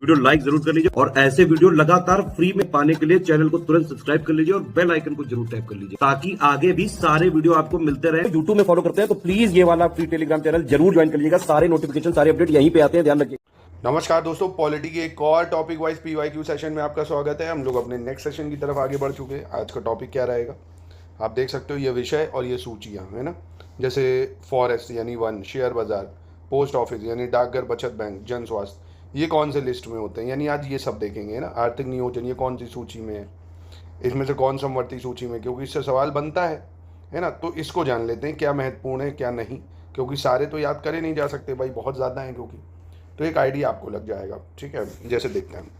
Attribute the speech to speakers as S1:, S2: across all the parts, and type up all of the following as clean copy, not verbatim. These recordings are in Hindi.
S1: वीडियो लाइक जरूर कर लीजिए और ऐसे वीडियो लगातार फ्री में पाने के लिए चैनल को तुरंत सब्सक्राइब कर लीजिए और बेल आइकन को जरूर टैप कर लीजिए ताकि आगे भी सारे वीडियो आपको मिलते रहे। यूट्यूब में फॉलो करते हैं तो प्लीज ये वाला फ्री टेलीग्राम चैनल जरूर ज्वाइन कर लीजिएगा। सारे नोटिफिकेशन सारे अपडेट यहीं पे आते हैं, ध्यान रखिए।
S2: नमस्कार दोस्तों, पॉलिटी के एक और टॉपिक वाइज पीवाईक्यू सेशन में आपका स्वागत है। हम लोग अपने नेक्स्ट सेशन की तरफ आगे बढ़ चुके हैं। आज का टॉपिक क्या रहेगा आप देख सकते हो, ये विषय और ये सूचियाँ है ना। जैसे फॉरेस्ट यानी वन, शेयर बाजार, पोस्ट ऑफिस यानी डाकघर, बचत बैंक, जन स्वास्थ्य, ये कौन से लिस्ट में होते हैं, यानी आज ये सब देखेंगे है ना। आर्थिक नियोजन ये कौन सी सूची में है, इसमें से कौन समवर्ती सूची में, क्योंकि इससे सवाल बनता है ना। तो इसको जान लेते हैं क्या महत्वपूर्ण है क्या नहीं, क्योंकि सारे तो याद करे नहीं जा सकते भाई, बहुत ज़्यादा हैं क्योंकि। तो एक आइडिया आपको लग जाएगा, ठीक है। जैसे देखते हैं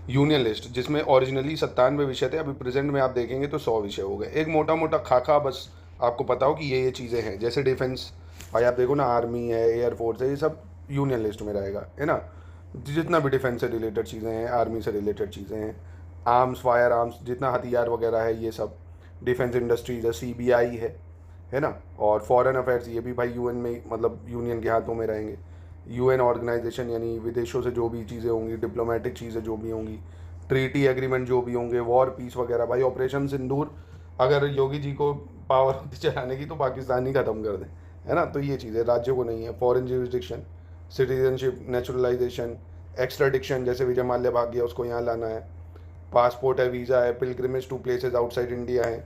S2: यूनियन लिस्ट, जिसमें ओरिजिनली 97 विषय थे, अभी प्रेजेंट में आप देखेंगे तो 100 विषय हो गए। एक मोटा मोटा खाका बस आपको पता हो कि ये चीज़ें हैं। जैसे डिफेंस भाई आप देखो ना, आर्मी है, एयरफोर्स है, ये सब यूनियन लिस्ट में रहेगा है ना। जितना भी डिफेंस से रिलेटेड चीज़ें हैं, आर्मी से रिलेटेड चीज़ें हैं, आर्म्स, फायर आर्म्स, जितना हथियार वगैरह है, ये सब डिफेंस इंडस्ट्रीज है, CBI है ना। और फॉरेन अफेयर्स ये भी भाई यूएन में, मतलब यूनियन के हाथों में रहेंगे। UN ऑर्गेनाइजेशन यानी विदेशों से जो भी चीज़ें होंगी, डिप्लोमेटिक चीज़ें जो भी होंगी, ट्रीटी एग्रीमेंट जो भी होंगे, वॉर पीस वगैरह। भाई ऑपरेशन सिंदूर अगर योगी जी को पावर होती चलाने की तो पाकिस्तान ही ख़त्म कर दें, है ना। तो ये चीज़ें राज्यों को नहीं है। फॉरेन ज्यूरिसडिक्शन, सिटीजनशिप, नेचुरलाइजेशन, एक्स्ट्राडिक्शन, जैसे विजय माल्या भाग गया उसको यहाँ लाना है, पासपोर्ट है, वीज़ा है, pilgrimage to places outside India है,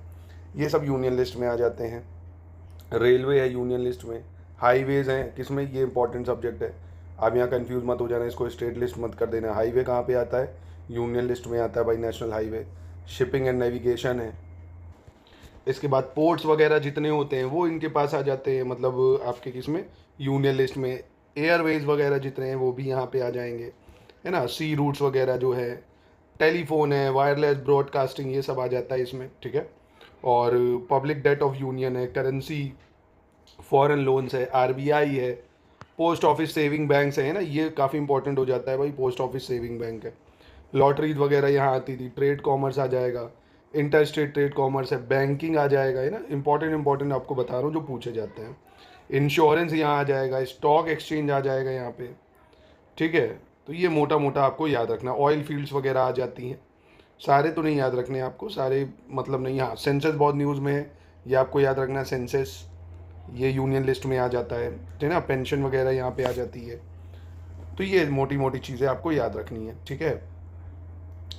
S2: ये सब यूनियन लिस्ट में आ जाते हैं। रेलवे है यूनियन लिस्ट में, हाईवेज़ हैं किसमें, ये इंपॉर्टेंट सब्जेक्ट है। आप यहाँ कंफ्यूज मत हो जाना, इसको स्टेट लिस्ट मत कर देना। हाईवे कहाँ पे आता है, यूनियन लिस्ट में आता है भाई, national highway. Shipping and navigation है। इसके बाद पोर्ट्स वगैरह जितने होते हैं वो इनके पास आ जाते हैं, मतलब आपके किसमें, यूनियन लिस्ट में। एयरवेज वगैरह जितने हैं वो भी यहाँ पे आ जाएंगे, है ना। सी रूट्स वगैरह जो है, टेलीफोन है, वायरलेस ब्रॉडकास्टिंग, ये सब आ जाता है इसमें, ठीक है। और पब्लिक डेट ऑफ यूनियन है, करेंसी, फॉरेन लोन्स है, RBI है, पोस्ट ऑफिस सेविंग बैंक्स है ना, ये काफ़ी इंपॉर्टेंट हो जाता है भाई, पोस्ट ऑफिस सेविंग बैंक है। लॉटरीज वगैरह यहाँ आती थी, ट्रेड कॉमर्स आ जाएगा, इंटर स्टेट ट्रेड कॉमर्स है, बैंकिंग आ जाएगा, है ना। इंपॉर्टेंट आपको बता रहा हूँ जो पूछे जाते हैं। इंश्योरेंस यहाँ आ जाएगा, स्टॉक एक्सचेंज आ जाएगा यहाँ पे, ठीक है। तो ये मोटा मोटा आपको याद रखना। ऑयल फील्ड्स वगैरह आ जाती हैं, सारे तो नहीं याद रखने आपको, सारे मतलब नहीं। हाँ, सेंसस बहुत न्यूज़ में है, ये आपको याद रखना है। सेंसस ये यूनियन लिस्ट में आ जाता है ना। पेंशन वगैरह यहाँ पे आ जाती है। तो ये मोटी मोटी चीज़ें आपको याद रखनी है, ठीक है।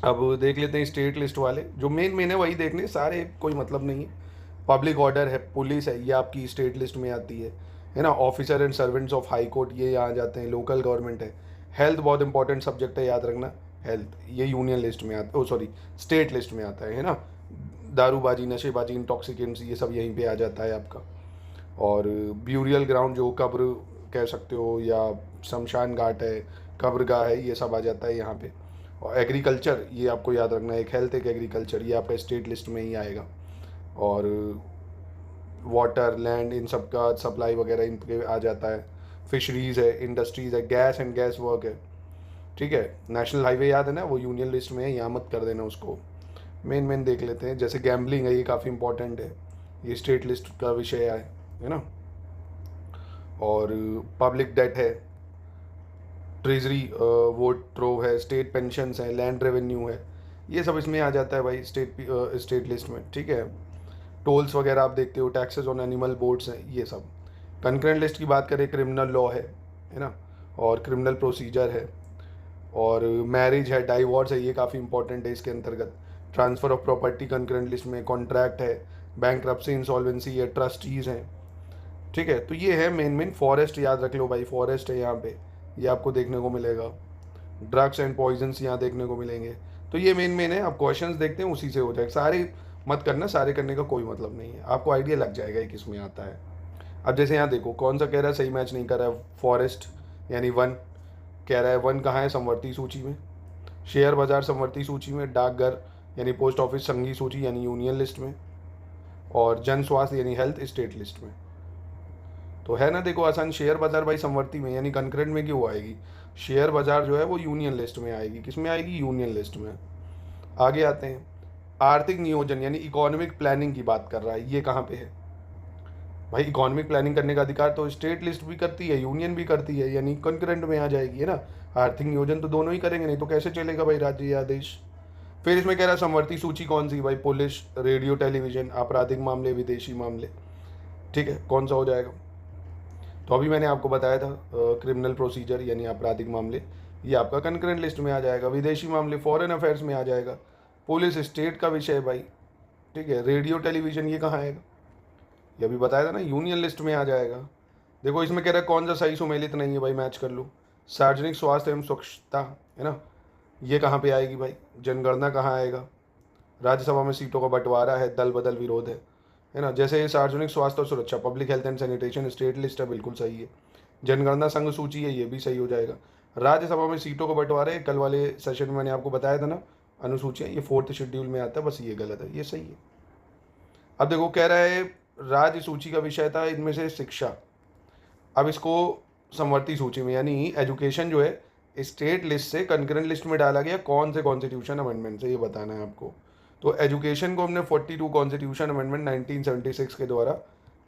S2: अब देख लेते हैं स्टेट लिस्ट वाले, जो मेन है वही देखने, सारे कोई मतलब नहीं है। पब्लिक ऑर्डर है, पुलिस है, ये आपकी स्टेट लिस्ट में आती है ना। Officer and servants of high court ये यहाँ जाते हैं। लोकल गवर्नमेंट है। हेल्थ बहुत इंपॉर्टेंट सब्जेक्ट है, याद रखना। हेल्थ ये यूनियन लिस्ट में आता, सॉरी स्टेट लिस्ट में आता है ना। दारूबाजी, नशेबाजी, इंटॉक्सिकेंट्स, ये सब यहीं पे आ जाता है आपका। और ब्यूरियल ग्राउंड जो कब्र कह सकते हो, या शमशान घाट है, कब्रगाह है, ये सब आ जाता है यहाँ पे। और एग्रीकल्चर ये आपको याद रखना है, एक हेल्थ एक एग्रीकल्चर, ये आपका स्टेट लिस्ट में ही आएगा। और वाटर, लैंड, इन सब का सप्लाई वगैरह इन पे आ जाता है। फिशरीज़ है, इंडस्ट्रीज़ है, गैस एंड गैस वर्क है, ठीक है। नेशनल हाईवे याद है ना, वो यूनियन लिस्ट में है, यहाँ मत कर देना उसको। मेन देख लेते हैं। जैसे गैम्बलिंग है, ये काफ़ी इंपॉर्टेंट है, ये स्टेट लिस्ट का विषय है ना। और पब्लिक डेट है, ट्रेजरी वोट ट्रोव है, स्टेट पेंशन्स है, लैंड रेवेन्यू है, ये सब इसमें आ जाता है भाई स्टेट लिस्ट में, ठीक है। टोल्स वगैरह आप देखते हो, टैक्सेस ऑन एनिमल बोर्ड्स हैं, ये सब। कंकरेंट लिस्ट की बात करें, क्रिमिनल लॉ है ना, और क्रिमिनल प्रोसीजर है, और मैरिज है, डाइवोर्स है, ये काफ़ी इंपॉर्टेंट है इसके अंतर्गत। Transfer of property concurrent list में, कॉन्ट्रैक्ट है, बैंकरप्सी, इंसॉल्वेंसी है, ट्रस्टीज़ हैं, ठीक है। तो ये है मेन। फॉरेस्ट याद रख लो भाई, फॉरेस्ट है यहाँ पे, ये आपको देखने को मिलेगा। ड्रग्स एंड पॉइजन्स यहाँ देखने को मिलेंगे। तो ये मेन है। आप क्वेश्चंस देखते हैं उसी से हो जाएगा, सारे मत करना, सारे करने का कोई मतलब नहीं है, आपको आइडिया लग जाएगा कि किस में आता है। अब जैसे यहाँ देखो कौन सा कह रहा है सही मैच नहीं कर रहा है। फॉरेस्ट यानी वन कह रहा है, वन कहाँ है, समवर्ती सूची में। शेयर बाजार समवर्ती सूची में। डाकघर यानी पोस्ट ऑफिस संघी सूची यानी यूनियन लिस्ट में। और जन स्वास्थ्य यानी हेल्थ स्टेट लिस्ट में। तो है ना, देखो आसान। शेयर बाजार भाई समवर्ती में, यानी कंकरेंट में क्यों आएगी, शेयर बाजार जो है वो यूनियन लिस्ट में आएगी। किस में आएगी, यूनियन लिस्ट में। आगे आते हैं, आर्थिक नियोजन यानी इकोनॉमिक प्लानिंग की बात कर रहा है, ये कहाँ पे है, भाई इकोनॉमिक प्लानिंग करने का अधिकार तो स्टेट लिस्ट भी करती है, यूनियन भी करती है, यानी कंकरेंट में आ जाएगी, है ना। आर्थिक नियोजन तो दोनों ही करेंगे, नहीं तो कैसे चलेगा भाई राज्य या देश। फिर इसमें कह रहा है समवर्ती सूची कौन सी भाई, पुलिस, रेडियो टेलीविजन, आपराधिक मामले, विदेशी मामले, ठीक है, कौन सा हो जाएगा। तो अभी मैंने आपको बताया था क्रिमिनल प्रोसीजर यानी आपराधिक मामले, ये आपका कंकरेंट लिस्ट में आ जाएगा। विदेशी मामले फॉरेन अफेयर्स में आ जाएगा। पुलिस स्टेट का विषय है भाई, ठीक है। रेडियो टेलीविजन ये कहाँ आएगा, ये अभी बताया था ना, यूनियन लिस्ट में आ जाएगा। देखो इसमें कह रहा है कौन सा सही सुमेलित नहीं है भाई, मैच कर लो। सार्वजनिक स्वास्थ्य एवं स्वच्छता, है ना, ये कहाँ पे आएगी भाई। जनगणना कहाँ आएगा। राज्यसभा में सीटों का बंटवारा है, दल बदल विरोध है ना। जैसे सार्वजनिक स्वास्थ्य और सुरक्षा, public health and sanitation state list है, बिल्कुल सही है। जनगणना संघ सूची है, ये भी सही हो जाएगा। राज्यसभा में सीटों का बंटवारा है, कल वाले सेशन में मैंने आपको बताया था ना, अनुसूचियाँ, ये 4th शेड्यूल में आता है, बस ये गलत है, ये सही है। अब देखो कह रहा है राज्य सूची का विषय था इनमें से शिक्षा, अब इसको समवर्ती सूची में यानी एजुकेशन जो है स्टेट लिस्ट से कंकरेंट लिस्ट में डाला गया, कौन से कॉन्स्टिट्यूशन अमेंडमेंट से, ये बताना है आपको। तो एजुकेशन को हमने 42 कॉन्स्टिट्यूशन अमेंडमेंट 1976 के द्वारा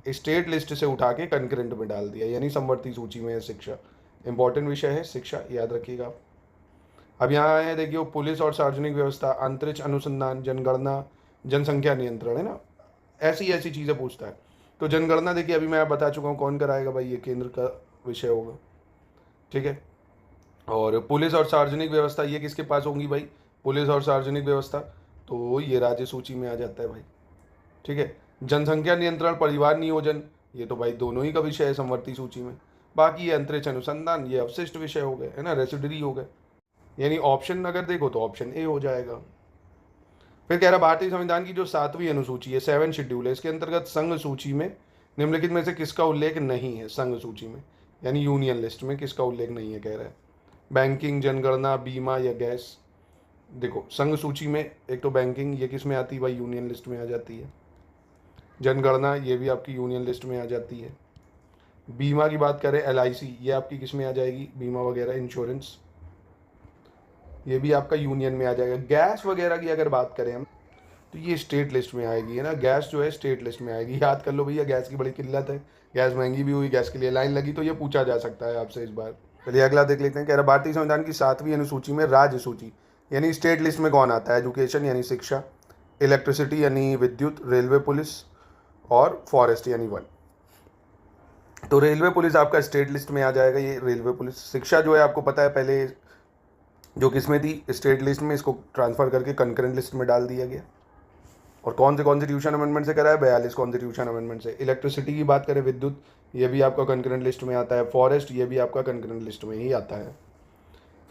S2: स्टेट लिस्ट से उठा के कंकरेंट में डाल दिया, यानी समवर्ती सूची में है शिक्षा। इंपॉर्टेंट विषय है शिक्षा, याद रखिएगा आप। अब यहाँ है देखिए पुलिस और सार्वजनिक व्यवस्था, अंतरिक्ष अनुसंधान, जनगणना, जनसंख्या नियंत्रण, है ना, ऐसी ऐसी चीज़ें पूछता है। तो जनगणना देखिए अभी मैं आप बता चुका हूँ कौन कराएगा भाई, ये केंद्र का विषय होगा, ठीक है। और पुलिस और सार्वजनिक व्यवस्था ये किसके पास होंगी भाई, पुलिस और सार्वजनिक व्यवस्था, तो ये राज्य सूची में आ जाता है भाई, ठीक है। जनसंख्या नियंत्रण, परिवार नियोजन, ये तो भाई दोनों ही का विषय है समवर्ती सूची में। बाकी ये अंतरिक्ष अनुसंधान, ये अवशिष्ट विषय हो गए, है ना, रेसिडरी हो गए, यानी ऑप्शन अगर देखो तो ऑप्शन ए हो जाएगा। फिर कह रहा भारतीय संविधान की जो 7वीं अनुसूची है, 7 शेड्यूल है, इसके अंतर्गत संघ सूची में निम्नलिखित में से किसका उल्लेख नहीं है, संघ सूची में यानी यूनियन लिस्ट में किसका उल्लेख नहीं है, कह रहा है बैंकिंग, जनगणना, बीमा या गैस। देखो संघ सूची में एक तो बैंकिंग, ये किस में आती है भाई, यूनियन लिस्ट में आ जाती है। जनगणना ये भी आपकी यूनियन लिस्ट में आ जाती है। बीमा की बात करें LIC, ये आपकी किस में आ जाएगी, बीमा वगैरह इंश्योरेंस, ये भी आपका यूनियन में आ जाएगा। गैस वगैरह की अगर बात करें हम तो ये स्टेट लिस्ट में आएगी, है ना, गैस जो है स्टेट लिस्ट में आएगी। याद कर लो भैया, गैस की बड़ी किल्लत है, गैस महंगी भी हुई, गैस के लिए लाइन लगी, तो ये पूछा जा सकता है आपसे इस बार। चलिए अगला देख लेते हैं। कह रहा भारतीय संविधान की 7वीं अनुसूची में राज्य सूची यानी स्टेट लिस्ट में कौन आता है, एजुकेशन यानी शिक्षा, इलेक्ट्रिसिटी यानी विद्युत, रेलवे पुलिस और फॉरेस्ट यानी वन। तो रेलवे पुलिस आपका स्टेट लिस्ट में आ जाएगा, ये रेलवे पुलिस। शिक्षा जो है आपको पता है पहले जो किसमें थी, स्टेट लिस्ट में, इसको ट्रांसफ़र करके कंकरेंट लिस्ट में डाल दिया गया। और कौन से कॉन्स्टिट्यूशन अमेंडमेंट से करा है, 42 कॉन्स्टिट्यूशन अमेंडमेंट से। इलेक्ट्रिसिटी की बात करें, विद्युत, ये भी आपका कंकरेंट लिस्ट में आता है। फॉरेस्ट ये भी आपका कंकरेंट लिस्ट में ही आता है।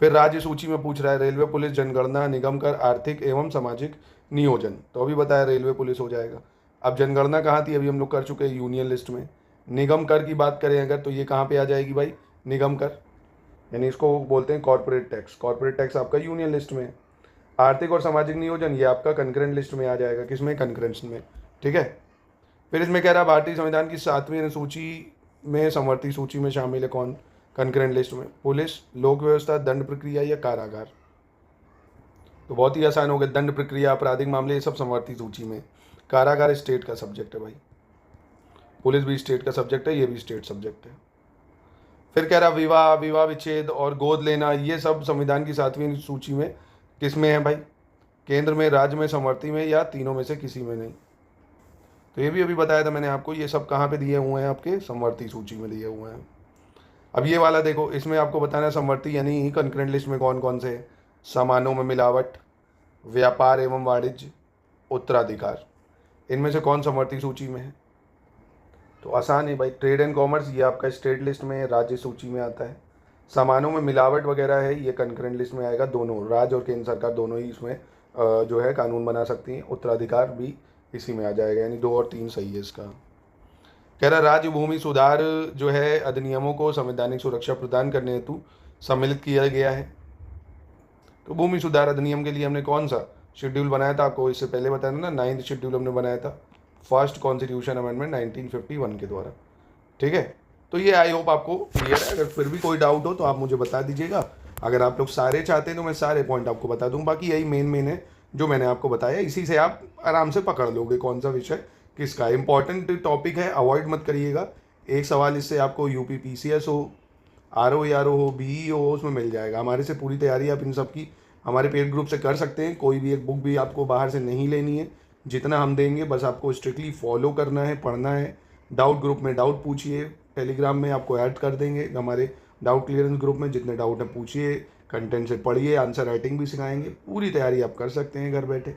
S2: फिर राज्य सूची में पूछ रहा है रेलवे पुलिस, जनगणना, निगम कर, आर्थिक एवं सामाजिक नियोजन, तो अभी बताया रेलवे पुलिस हो जाएगा। अब जनगणना कहाँ थी, अभी हम लोग कर चुके हैं यूनियन लिस्ट में। निगम कर की बात करें अगर तो ये कहाँ पे आ जाएगी भाई, निगम कर, यानी इसको बोलते हैं कॉर्पोरेट टैक्स। कॉर्पोरेट टैक्स आपका यूनियन लिस्ट में। आर्थिक और सामाजिक नियोजन ये आपका कंकरेंट लिस्ट में आ जाएगा, किसमें, कंकरेंट में, ठीक है। फिर इसमें कह रहा भारतीय संविधान की 7वीं अनुसूची में समवर्ती सूची में शामिल है कौन, कंकरेंट लिस्ट में, पुलिस, लोक व्यवस्था, दंड प्रक्रिया या कारागार। तो बहुत ही आसान हो गया, दंड प्रक्रिया, आपराधिक मामले, ये सब समवर्ती सूची में। कारागार स्टेट का सब्जेक्ट है भाई, पुलिस भी स्टेट का सब्जेक्ट है, ये भी स्टेट सब्जेक्ट है। फिर कह रहा विवाह, विवाह विच्छेद और गोद लेना, ये सब संविधान की 7वीं सूची में किस में है भाई, केंद्र में, राज्य में, समवर्ती में या तीनों में से किसी में नहीं। तो ये भी अभी बताया था मैंने आपको, ये सब कहाँ पे दिए हुए हैं, आपके समवर्ती सूची में दिए हुए हैं। अब ये वाला देखो, इसमें आपको बताना है समवर्ती यानी कंकरेंट लिस्ट में कौन कौन से, सामानों में मिलावट, व्यापार एवं वाणिज्य, उत्तराधिकार, इनमें से कौन समवर्ती सूची में है। तो आसान है भाई, ट्रेड एंड कॉमर्स ये आपका स्टेट लिस्ट में, राज्य सूची में आता है। सामानों में मिलावट वगैरह है, ये कंकरेंट लिस्ट में आएगा। दोनों राज्य और केंद्र सरकार दोनों ही इसमें जो है कानून बना सकती हैं। उत्तराधिकार भी इसी में आ जाएगा, यानी 2 और 3 सही है इसका। कह रहा राज्य भूमि सुधार जो है अधिनियमों को संवैधानिक सुरक्षा प्रदान करने हेतु सम्मिलित किया गया है। तो भूमि सुधार अधिनियम के लिए हमने कौन सा शेड्यूल बनाया था, आपको इससे पहले बताया था ना, 9th शेड्यूल हमने बनाया था, फर्स्ट कॉन्स्टिट्यूशन अमेंडमेंट 1951 के द्वारा, ठीक है। तो ये आई होप आपको क्लियर है। अगर फिर भी कोई डाउट हो तो आप मुझे बता दीजिएगा। अगर आप लोग सारे चाहते हैं तो मैं सारे पॉइंट आपको बता दूँ। बाकी यही मेन है जो मैंने आपको बताया, इसी से आप आराम से पकड़ लोगे कौन सा विषय किसका इंपॉर्टेंट टॉपिक है, अवॉइड मत करिएगा। एक सवाल इससे आपको यूपी पीसीएस हो, आरओ हो, बीई हो, उसमें मिल जाएगा। हमारे से पूरी तैयारी आप इन सब की हमारे पेड ग्रुप से कर सकते हैं। कोई भी एक बुक भी आपको बाहर से नहीं लेनी है, जितना हम देंगे बस आपको स्ट्रिक्टली फॉलो करना है, पढ़ना है। डाउट ग्रुप में डाउट पूछिए, टेलीग्राम में आपको ऐड कर देंगे हमारे डाउट क्लियरेंस ग्रुप में। जितने डाउट हैं पूछिए, कंटेंट से पढ़िए, आंसर राइटिंग भी सिखाएंगे। पूरी तैयारी आप कर सकते हैं घर बैठे।